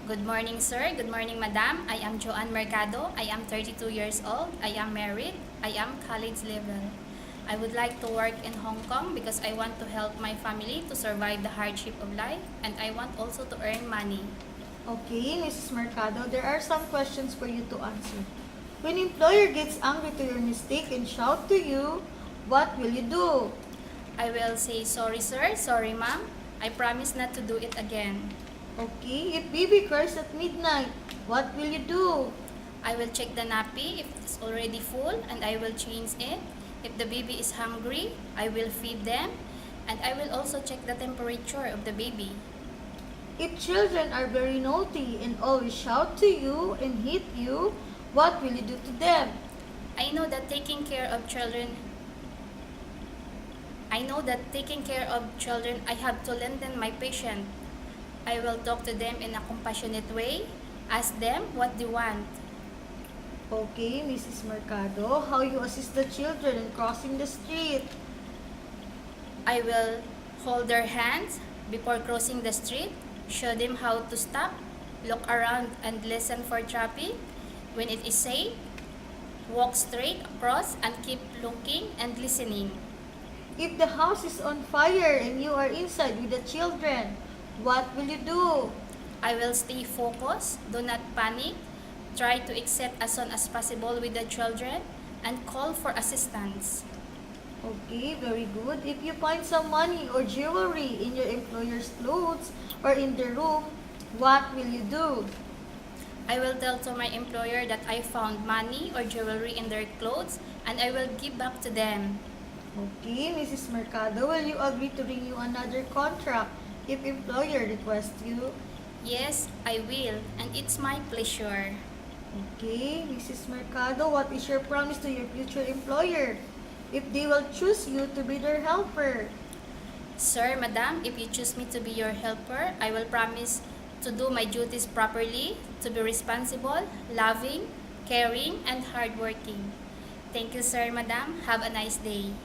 Good morning, sir. Good morning, madam. I am Joanne Mercado. I am 32 years old. I am married. I am college level. I would like to work in Hong Kong because I want to help my family to survive the hardship of life, and I want also to earn money. Okay, Mrs. Mercado, there are some questions for you to answer. When employer gets angry to your mistake and shout to you, what will you do? I will say, sorry, sir. Sorry, ma'am. I promise not to do it again. Okay, if baby cries at midnight, what will you do? I will check the nappy if it is already full, and I will change it. If the baby is hungry, I will feed them, and I will also check the temperature of the baby. If children are very naughty and always shout to you and hit you, what will you do to them? I know that taking care of children, I have to lengthen my patience. I will talk to them in a compassionate way, ask them what they want. Okay, Mrs. Mercado, how you assist the children in crossing the street? I will hold their hands before crossing the street, show them how to stop, look around and listen for traffic. When it is safe, walk straight across and keep looking and listening. If the house is on fire and you are inside with the children, what will you do? I will stay focused, do not panic, try to exit as soon as possible with the children, and call for assistance. Okay, very good. If you find some money or jewelry in your employer's clothes or in the room, what will you do? I will tell to my employer that I found money or jewelry in their clothes, and I will give back to them. Okay, Mrs. Mercado, will you agree to renew another contract if employer requests you? Yes, I will, and it's my pleasure. Okay, Mrs. Mercado, what is your promise to your future employer if they will choose you to be their helper? Sir, madam, if you choose me to be your helper, I will promise to do my duties properly, to be responsible, loving, caring, and hardworking. Thank you, sir, madam. Have a nice day.